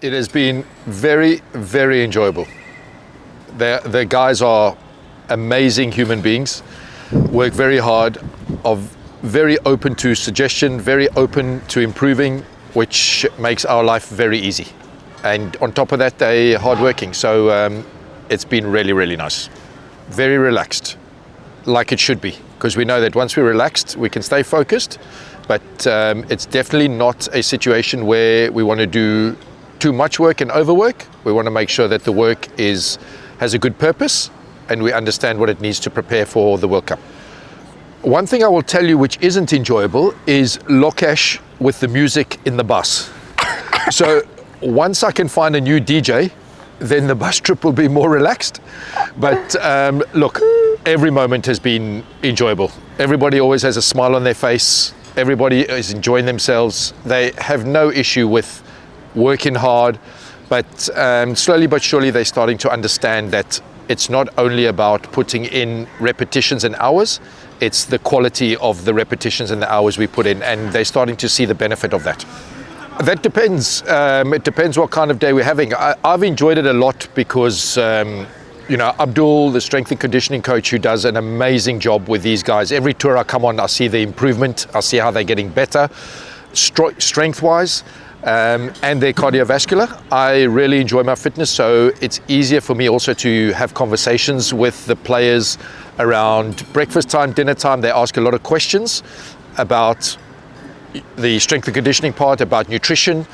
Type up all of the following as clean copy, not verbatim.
It has been very, very enjoyable. The guys are amazing human beings, work very hard, are very open to suggestion, very open to improving, which makes our life very easy. And on top of that, they're hardworking. So it's been really, really nice. Very relaxed, like it should be, because we know that once we're relaxed, we can stay focused. But it's definitely not a situation where we want to do too much work and overwork. We want to make sure that the work has a good purpose and we understand what it needs to prepare for the World Cup. One thing I will tell you which isn't enjoyable is Lokesh with the music in the bus. So once I can find a new DJ, then the bus trip will be more relaxed. But look, every moment has been enjoyable. Everybody always has a smile on their face. Everybody is enjoying themselves. They have no issue with working hard, but slowly but surely they're starting to understand that it's not only about putting in repetitions and hours, it's the quality of the repetitions and the hours we put in, and they're starting to see the benefit of that. That depends. It depends what kind of day we're having. I've enjoyed it a lot because Abdul, the strength and conditioning coach, who does an amazing job with these guys. Every tour I come on, I see the improvement. I see how they're getting better, strength-wise. And their cardiovascular. I really enjoy my fitness, so it's easier for me also to have conversations with the players around breakfast time, dinner time. They ask a lot of questions about the strength and conditioning part, about nutrition,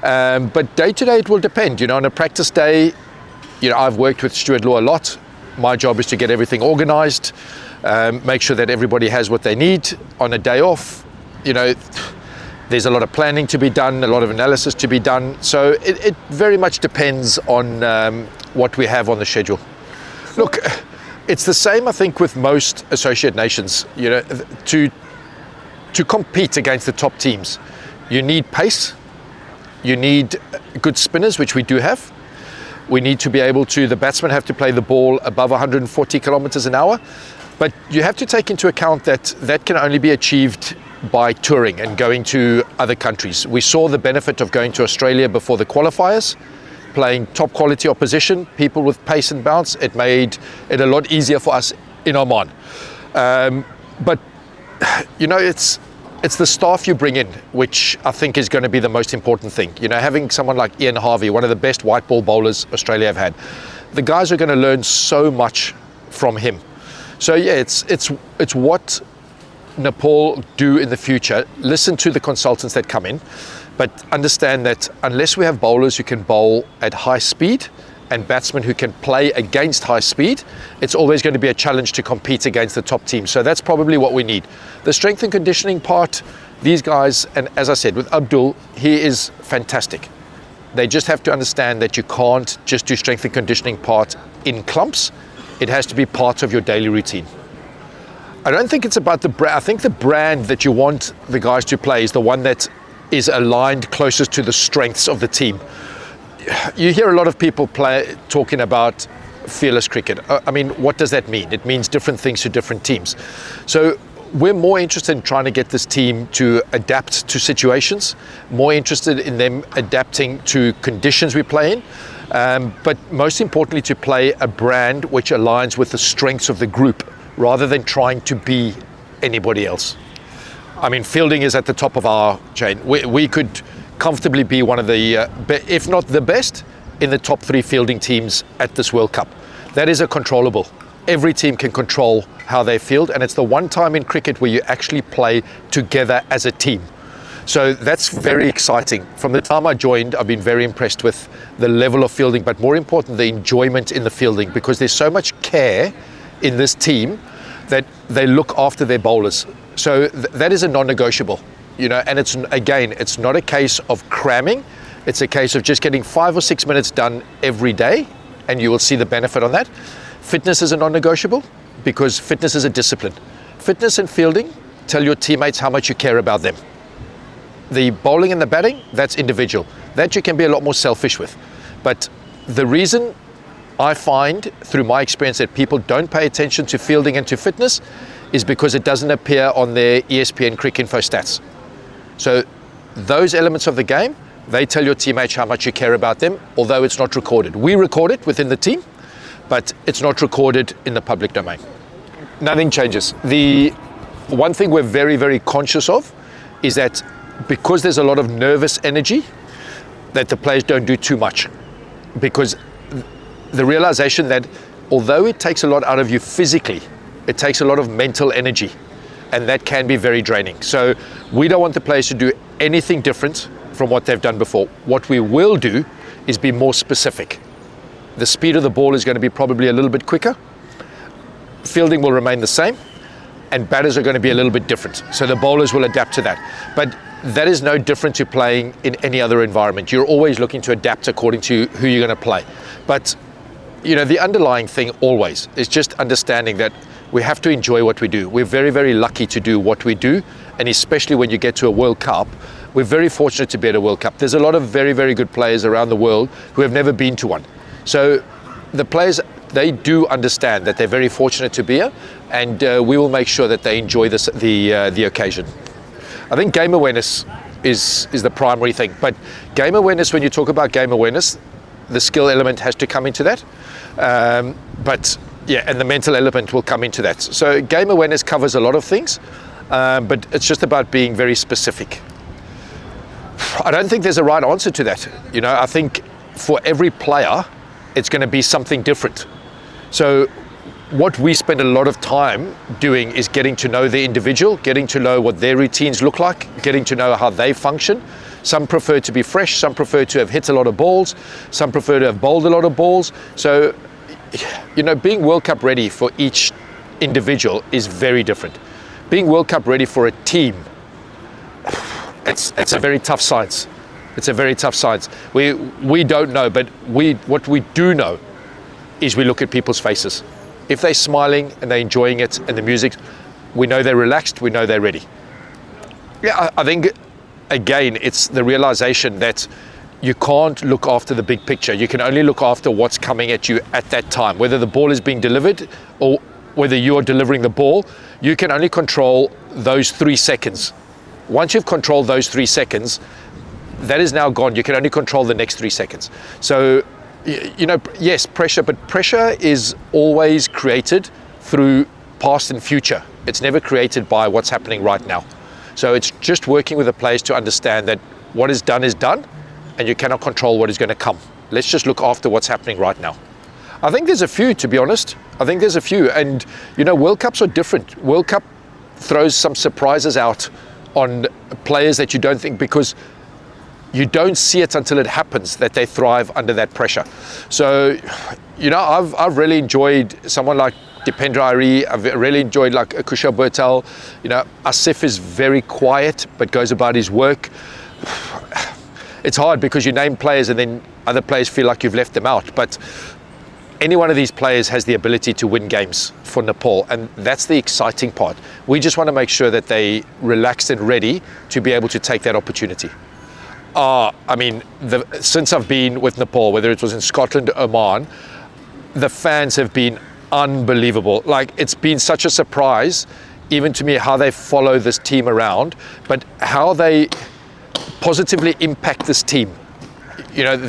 but day to day it will depend. On a practice day, I've worked with Stuart Law a lot. My job is to get everything organized, make sure that everybody has what they need. On a day off, there's a lot of planning to be done, a lot of analysis to be done. So it very much depends on what we have on the schedule. Look, it's the same, I think, with most associate nations. To compete against the top teams, you need pace, you need good spinners, which we do have. We need to be able to, the batsmen have to play the ball above 140 kilometers an hour. But you have to take into account that that can only be achieved by touring and going to other countries. We saw the benefit of going to Australia before the qualifiers, playing top quality opposition, people with pace and bounce. It made it a lot easier for us in Oman. But it's the staff you bring in, which I think is going to be the most important thing. Having someone like Ian Harvey, one of the best white ball bowlers Australia have had, the guys are going to learn so much from him. So yeah, it's what Nepal do in the future. Listen to the consultants that come in, but understand that unless we have bowlers who can bowl at high speed and batsmen who can play against high speed, it's always going to be a challenge to compete against the top team. So that's probably what we need. The strength and conditioning part, these guys, and as I said, with Abdul, he is fantastic. They just have to understand that you can't just do strength and conditioning part in clumps. It has to be part of your daily routine. I don't think it's about the brand. I think the brand that you want the guys to play is the one that is aligned closest to the strengths of the team. You hear a lot of people talking about fearless cricket. I mean, what does that mean? It means different things to different teams. So we're more interested in trying to get this team to adapt to situations, more interested in them adapting to conditions we play in, but most importantly to play a brand which aligns with the strengths of the group, rather than trying to be anybody else. I mean, fielding is at the top of our chain. We could comfortably be one of the, if not the best, in the top 3 fielding teams at this World Cup. That is a controllable. Every team can control how they field, and it's the one time in cricket where you actually play together as a team. So that's very exciting. From the time I joined, I've been very impressed with the level of fielding, but more important, the enjoyment in the fielding, because there's so much care in this team that they look after their bowlers. So that is a non-negotiable, and it's not a case of cramming. It's a case of just getting 5 or 6 minutes done every day, and you will see the benefit on that. Fitness is a non-negotiable because fitness is a discipline. Fitness and fielding tell your teammates how much you care about them. The bowling and the batting, that's individual. That you can be a lot more selfish with. But the reason I find through my experience that people don't pay attention to fielding and to fitness is because it doesn't appear on their ESPN Cricinfo stats. So those elements of the game, They tell your teammates how much you care about them, although it's not recorded. We record it within the team, but it's not recorded in the public domain. Nothing changes. The one thing we're very, very conscious of is that because there's a lot of nervous energy, that the players don't do too much. Because the realization that although it takes a lot out of you physically, it takes a lot of mental energy, and that can be very draining. So we don't want the players to do anything different from what they've done before. What we will do is be more specific. The speed of the ball is going to be probably a little bit quicker. Fielding will remain the same, and batters are going to be a little bit different. So the bowlers will adapt to that. But that is no different to playing in any other environment. You're always looking to adapt according to who you're going to play. But you know, the underlying thing always is just understanding that we have to enjoy what we do. We're very, very lucky to do what we do, and especially when you get to a World Cup, we're very fortunate to be at a World Cup. There's a lot of very, very good players around the world who have never been to one. So the players, they do understand that they're very fortunate to be here, and we will make sure that they enjoy the occasion. I think game awareness is the primary thing, but game awareness, when you talk about game awareness, the skill element has to come into that. But yeah, and the mental element will come into that. So game awareness covers a lot of things, but it's just about being very specific. I don't think there's a right answer to that. You know, I think for every player, it's going to be something different. So what we spend a lot of time doing is getting to know the individual, getting to know what their routines look like, getting to know how they function. Some prefer to be fresh, some prefer to have hit a lot of balls, some prefer to have bowled a lot of balls. So, you know, being World Cup ready for each individual is very different. Being World Cup ready for a team, it's a very tough science. It's a very tough science. We don't know, but what we do know is we look at people's faces. If they're smiling and they're enjoying it and the music, we know they're relaxed, we know they're ready. Yeah, I think, again, it's the realization that you can't look after the big picture. You can only look after what's coming at you at that time. Whether the ball is being delivered or whether you're delivering the ball, you can only control those 3 seconds. Once you've controlled those 3 seconds, that is now gone. You can only control the next 3 seconds. So, you know, yes, pressure, but pressure is always created through past and future. It's never created by what's happening right now. So it's just working with the players to understand that what is done, and you cannot control what is going to come. Let's just look after what's happening right now. I think there's a few, to be honest. I think there's a few. And, you know, World Cups are different. World Cup throws some surprises out on players that you don't think, because you don't see it until it happens, that they thrive under that pressure. So, you know, I've really enjoyed someone like Dipendra Ari. I've really enjoyed like Kushal Bertal. You know, Asif is very quiet but goes about his work. It's hard because you name players and then other players feel like you've left them out. But any one of these players has the ability to win games for Nepal, and that's the exciting part. We just want to make sure that they relaxed and ready to be able to take that opportunity. I mean, since I've been with Nepal, whether it was in Scotland or Oman, the fans have been unbelievable. Like, it's been such a surprise, even to me, how they follow this team around, but how they positively impact this team. You know,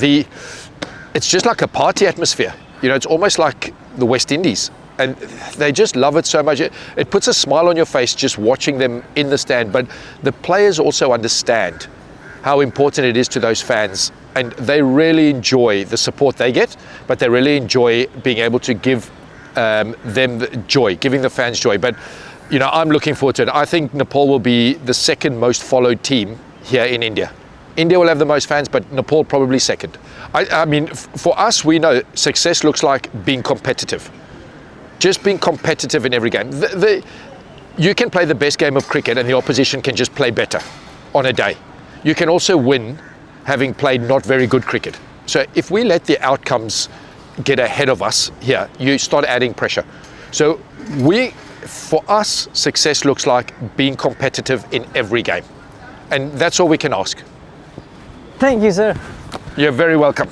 it's just like a party atmosphere. You know, it's almost like the West Indies, and they just love it so much. It puts a smile on your face just watching them in the stand, but the players also understand how important it is to those fans, and they really enjoy the support they get, but they really enjoy being able to give them the joy, giving the fans joy. But, you know, I'm looking forward to it. I think Nepal will be the second most followed team here in India. India will have the most fans, but Nepal probably second. I mean, for us, we know success looks like being competitive. Just being competitive in every game. You can play the best game of cricket and the opposition can just play better on a day. You can also win having played not very good cricket. So if we let the outcomes get ahead of us here, you start adding pressure. So for us, success looks like being competitive in every game. And that's all we can ask. Thank you, sir. You're very welcome.